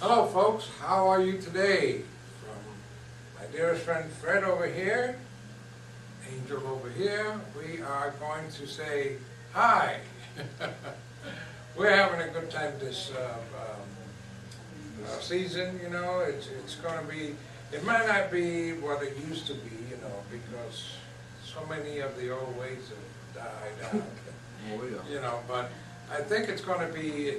Hello folks, how are you today? From my dearest friend Fred over here, Angel over here, we are going to say hi. We're having a good time this season, you know. It's going to be, it might not be what it used to be, you know, because so many of the old ways have died out. Oh, yeah. You know, but I think it's going to be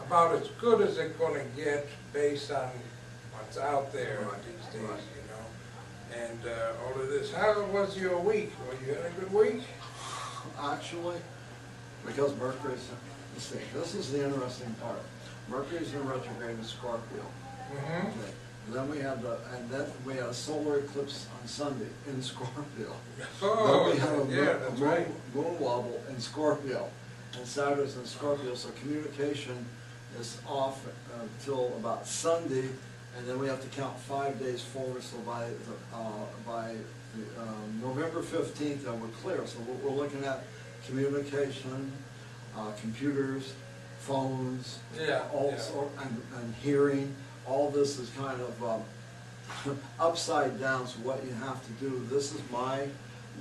about as good as it's going to get based on what's out there these days, you know. And all of this. How was your week? Well, you had a good week? Actually, because Mercury's, let's see, this is the interesting part. Mercury's in retrograde in Scorpio. Mm-hmm. Okay. And then we had a solar eclipse on Sunday in Scorpio. Oh, then we had that's right. moon wobble in Scorpio. And Saturn's in Scorpio, so communication is off until about Sunday, and then we have to count 5 days forward, so by November 15th, we're clear. So we're looking at communication, computers, phones, and hearing. All this is kind of upside down, so what you have to do, this is my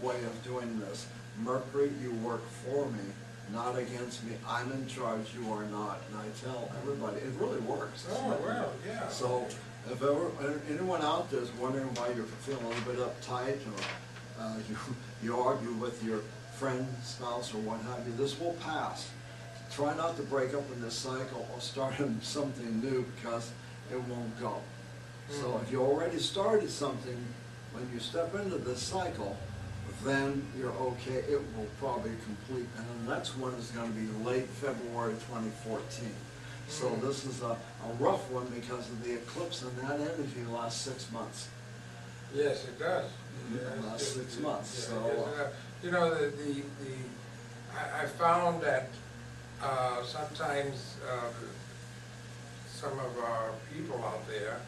way of doing this. Mercury, you work for me, not against me. I'm in charge, you are not. And I tell everybody, it really works. Oh, well, yeah. So if anyone out there is wondering why you're feeling a little bit uptight, or you argue with your friend, spouse, or what have you, this will pass. Try not to break up in this cycle or start something new, because it won't go. So if you already started something, when you step into this cycle, then you're okay. It will probably complete, and the next one is going to be late February 2014. So this is a rough one because of the eclipse, and that energy lasts 6 months. Yes, it does. It lasts 6 months. Yeah, So you know, I found that sometimes some of our people out there,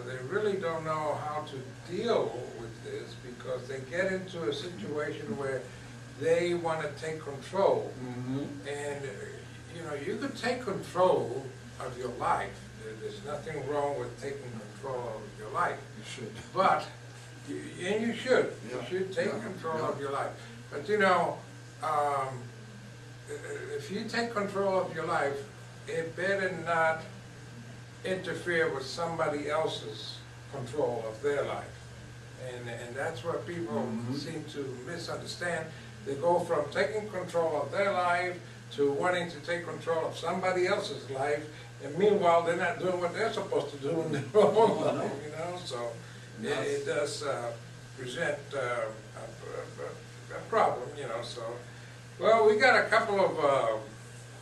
they really don't know how to deal with this, because they get into a situation where they want to take control. And you know, you could take control of your life. There's nothing wrong with taking control of your life. you should. But, and you should. Yeah. You should take control of your life. But you know, if you take control of your life, it better not interfere with somebody else's control of their life. And that's what people seem to misunderstand. They go from taking control of their life to wanting to take control of somebody else's life, and meanwhile they're not doing what they're supposed to do in their own life, you know. So it does present a problem, you know. So, well, we got a couple of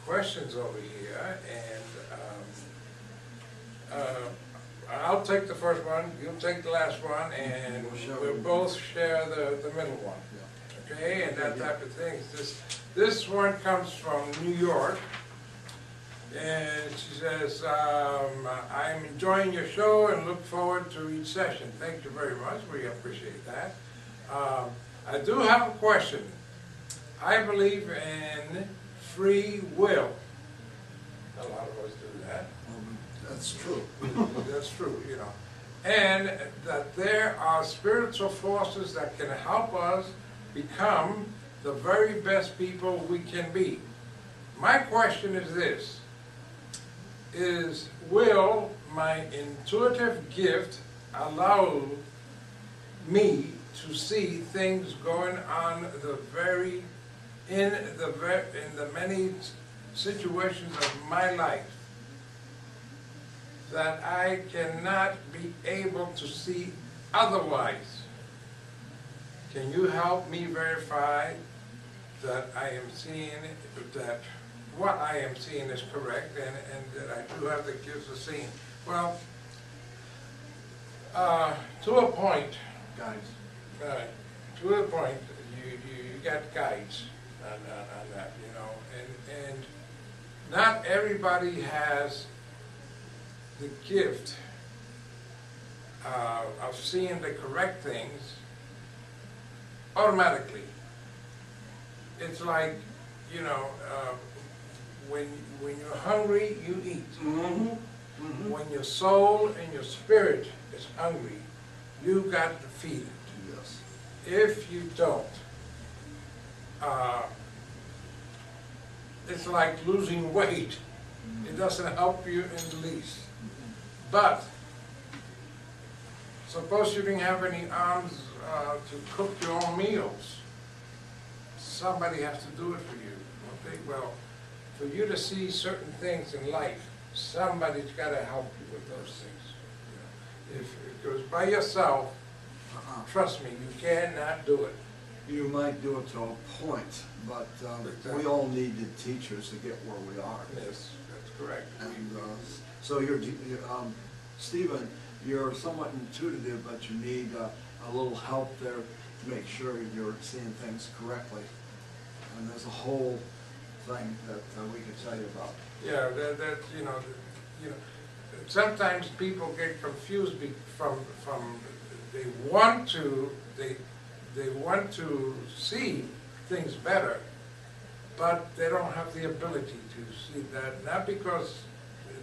questions over here, and I'll take the first one, you'll take the last one, and we'll both share the middle one. Okay, and that type of thing. This one comes from New York, and she says, I'm enjoying your show and look forward to each session. Thank you very much, we appreciate that. I do have a question. I believe in free will. A lot of us do that. That's true. That's true, you know. And that there are spiritual forces that can help us become the very best people we can be. My question is this: will my intuitive gift allow me to see things going on in the many situations of my life that I cannot be able to see otherwise? Can you help me verify that I am seeing, that what I am seeing is correct, and that I do have the gifts of seeing? Well, to a point, Guys. to a point, you got guides on that, you know, and not everybody has the gift of seeing the correct things automatically. It's like, you know, when you're hungry, you eat. Mm-hmm. Mm-hmm. When your soul and your spirit is hungry, you got to feed it. Yes. If you don't, it's like losing weight. It doesn't help you in the least. But suppose you didn't have any arms to cook your own meals. Somebody has to do it for you. Okay? Well, for you to see certain things in life, somebody's got to help you with those things. You know, if it goes by yourself, trust me, you cannot do it. You might do it to a point, but we all need the teachers to get where we are. Yes, that's correct. And so Stephen, you're somewhat intuitive, but you need a little help there to make sure you're seeing things correctly. And there's a whole thing that we could tell you about. Yeah, that you know, sometimes people get confused from they want to see things better, but they don't have the ability to see that, not because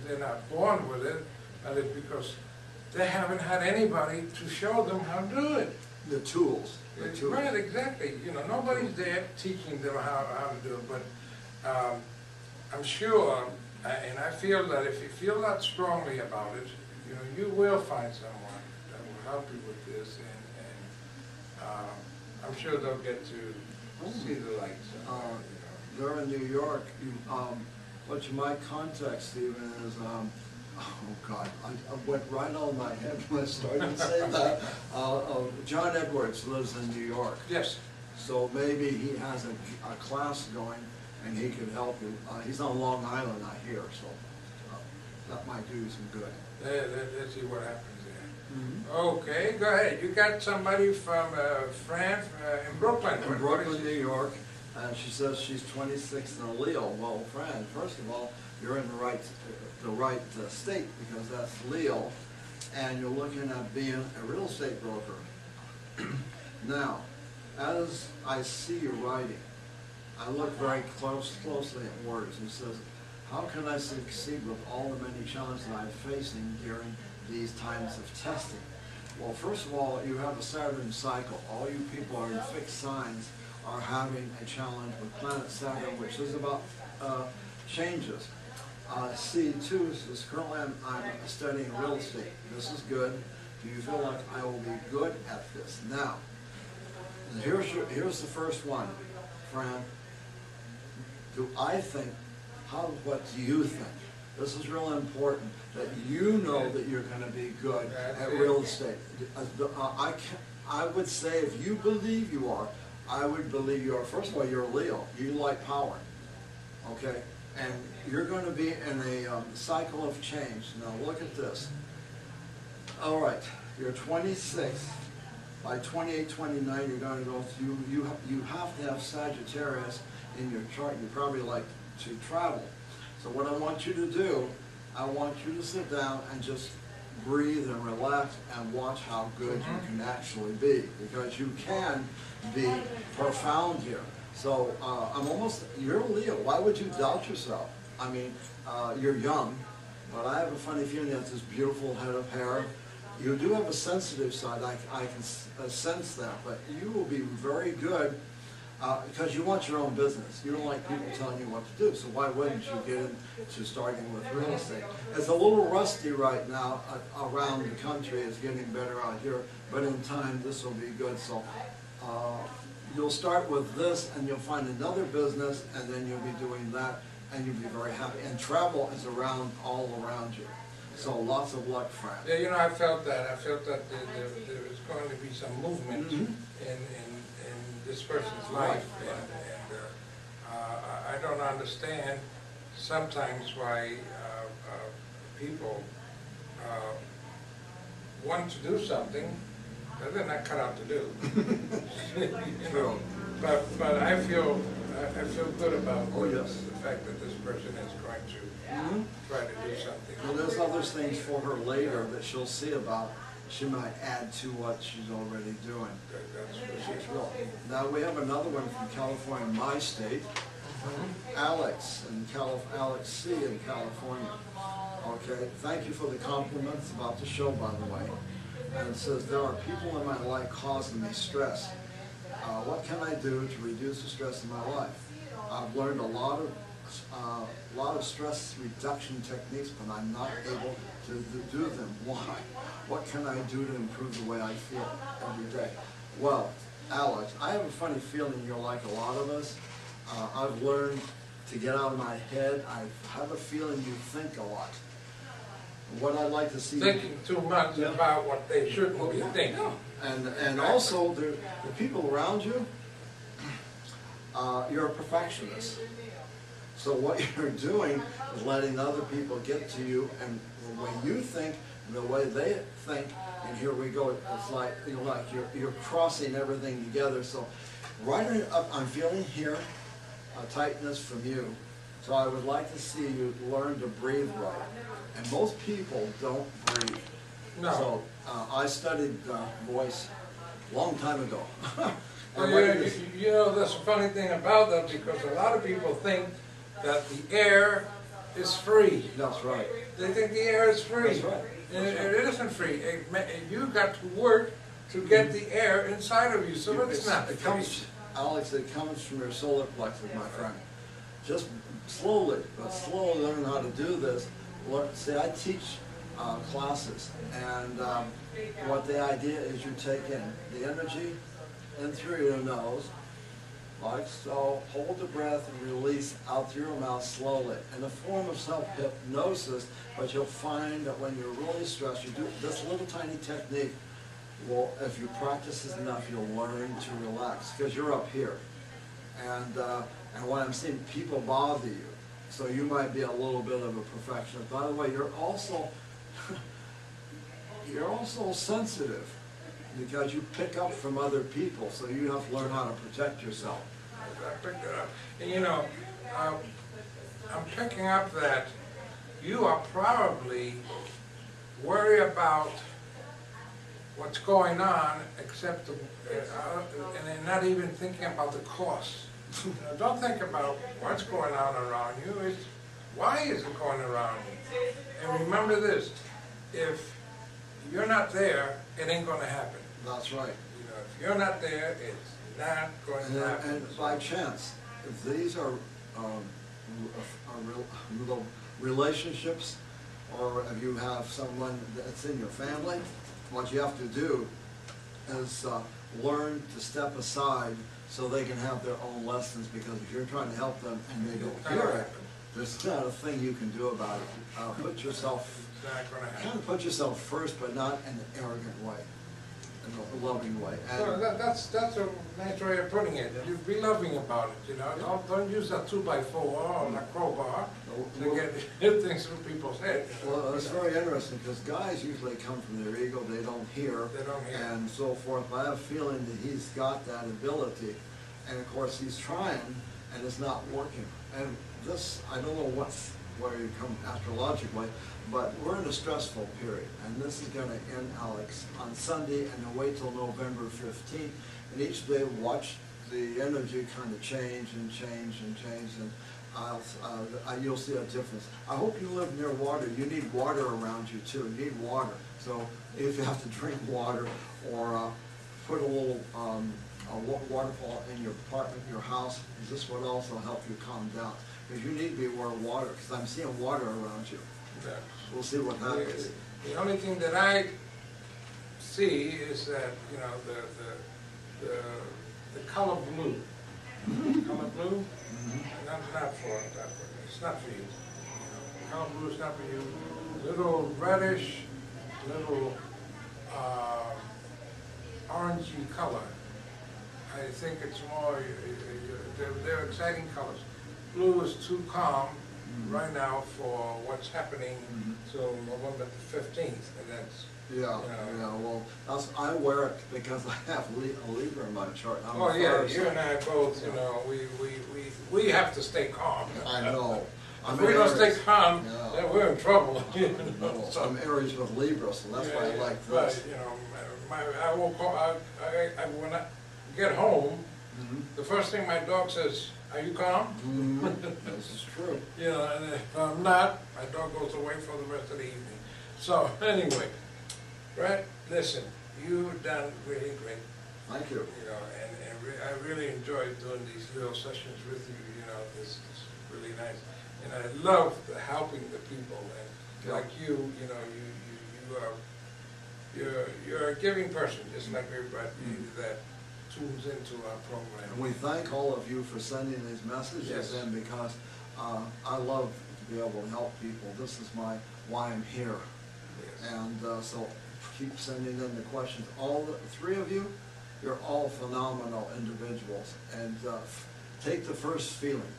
they're not born with it, but it's because they haven't had anybody to show them how to do it. The tools. Right, exactly. You know, nobody's there teaching them how to do it, but I'm sure, and I feel that if you feel that strongly about it, you know, you will find someone that will help you with this, and I'm sure they'll get to see the light. They're in New York. What you might contact, Stephen, is, oh God, I went right on my head when I started saying that. John Edwards lives in New York. Yes. So maybe he has a class going and he could help you. He's on Long Island, I hear, so that might do you some good. Let's see what happens there. Mm-hmm. Okay, go ahead. You got somebody from Fran in Brooklyn. In Brooklyn, New York. She says she's 26 and a Leo. Well, Fran, first of all, you're in the right state, because that's Leo, and you're looking at being a real estate broker. Now, as I see you writing, I look very closely at words. It says, how can I succeed with all the many challenges I'm facing during these times of testing? Well, first of all, you have a Saturn cycle. All you people are in fixed signs are having a challenge with planet Saturn, which is about changes. C2 is currently I'm studying real estate. This is good. Do you feel like I will be good at this? Now, here's the first one, Fran. Do I think, what do you think? This is really important, that you know that you're going to be good at real estate. I would say if you believe you are, I would believe you are. First of all, you're a Leo. You like power, okay? And you're going to be in a cycle of change. Now look at this. All right, you're 26. By 28, 29, you're going to go through, you have to have Sagittarius in your chart. You probably like to travel. So what I want you to do, I want you to sit down and just breathe and relax and watch how good you can actually be, because you can be profound here. So you're a Leo. Why would you doubt yourself? I mean, you're young, but I have a funny feeling you have this beautiful head of hair. You do have a sensitive side. I can sense that, but you will be very good because you want your own business. You don't like people telling you what to do, so why wouldn't you get into starting with real estate? It's a little rusty right now around the country. It's getting better out here, but in time this will be good. So you'll start with this, and you'll find another business, and then you'll be doing that, and you'll be very happy. And travel is all around you. So lots of luck, Fran. Yeah, you know, I felt that. I felt that there was going to be some movement in this person's life, and I don't understand sometimes why people want to do something that they're not cut out to do. You know, but I feel good about the fact that this person is going to try to do something. Well, there's other things for her later that she'll see about. She might add to what she's already doing. That's She's real. Now we have another one from California, my state. Alex Alex C. in California. Okay, thank you for the compliments about the show, by the way. And it says, there are people in my life causing me stress. What can I do to reduce the stress in my life? I've learned a lot of stress reduction techniques, but I'm not able to do them. Why? What can I do to improve the way I feel every day? Well, Alex, I have a funny feeling you're like a lot of us. I've learned to get out of my head. I have a feeling you think a lot. What I'd like to see... Thinking too much about what they shouldn't be thinking. And also, the people around you, you're a perfectionist. So what you're doing is letting other people get to you, and the way you think, and the way they think, and here we go. It's like you're crossing everything together. So right up, I'm feeling here a tightness from you. So I would like to see you learn to breathe right. And most people don't breathe. No. So I studied voice a long time ago. Well, you know, there's a funny thing about that, because a lot of people think that the air is free. That's right. They think the air is free. That's right. And it isn't free. You got to work to get the air inside of you, so it's not free. It comes, Alex, it comes from your solar plexus, my friend. Just slowly, but slowly learn how to do this. See, I teach classes, and what the idea is, you take in the energy in through your nose, like so, hold the breath and release out through your mouth slowly, in a form of self-hypnosis. But you'll find that when you're really stressed, you do this little tiny technique. Well, if you practice this enough, you'll learn to relax, because you're up here. And what I'm seeing, people bother you. So you might be a little bit of a perfectionist. By the way, you're also sensitive, because you pick up from other people, so you have to learn how to protect yourself. I picked it up. And you know, I'm picking up that you are probably worried about what's going on, except and then not even thinking about the cost. Don't think about what's going on around you. It's why is it going around you? And remember this: if you're not there, it ain't going to happen. That's right. You know, if you're not there, it's not going to happen. And by chance, if these are relationships, or if you have someone that's in your family, what you have to do is learn to step aside so they can have their own lessons, because if you're trying to help them and they don't hear it, there's not a thing you can do about it. Put yourself, kind of put yourself first, but not in an arrogant way, in a loving way. So that's a nice way of putting it. You be loving about it, you know. Don't use that 2x4 or a crowbar to hit things through people's heads. Well, it's very interesting, because guys usually come from their ego, they don't hear, and so forth. But I have a feeling that he's got that ability, and of course he's trying, and it's not working. And this, I don't know where you come astrologically, but we're in a stressful period, and this is going to end, Alex, on Sunday, and then wait till November 15th, and each day watch the energy kind of change and change and change, and you'll see a difference. I hope you live near water. You need water around you too. You need water. So if you have to drink water, or put a little waterfall in your apartment, your house, this would also help you calm down. Because you need to be aware of water, because I'm seeing water around you. Yeah. We'll see what happens. The only thing that I see is that, you know, the color blue. Color blue, not for it's not for you. Color blue is not for you. Little reddish, little orangey color. I think it's more. They're exciting colors. Blue is too calm right now for what's happening till November the 15th, and that's. Yeah, well, I wear it because I have a Libra in my chart. Oh yeah, you and I both, you know, we have to stay calm. I know. If we don't stay calm, then we're in trouble. You know, so I'm Aries with Libra, so that's why I like this. But, you know, I will call, when I get home, the first thing my dog says, Are you calm? This is true. You know, and if I'm not, my dog goes away for the rest of the evening. So, anyway, Brett, listen, you've done really great. Thank you. You know, I really enjoyed doing these little sessions with you, you know, this is really nice. And I love helping the people, and Yeah. like you know, you're a giving person, just like everybody that tunes into our program. And we thank all of you for sending these messages Yes. in, because I love to be able to help people. This is why I'm here. Yes. And so keep sending in the questions. All the three of you, you're all phenomenal individuals. And take the first feeling.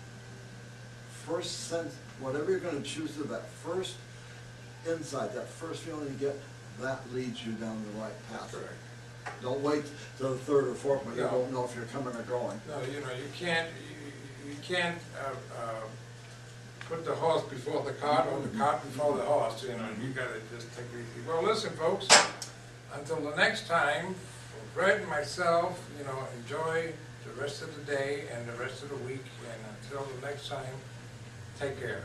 First sense, whatever you're going to choose to, that first insight, that first feeling you get, that leads you down the right path. Correct. Don't wait till the third or fourth when you No. don't know if you're coming or going. No, you know, you can't put the horse before the cart or the cart before the horse, you know, you gotta just take it easy. Well, listen, folks, until the next time, for Fred and myself, you know, enjoy the rest of the day and the rest of the week, and until the next time, take care.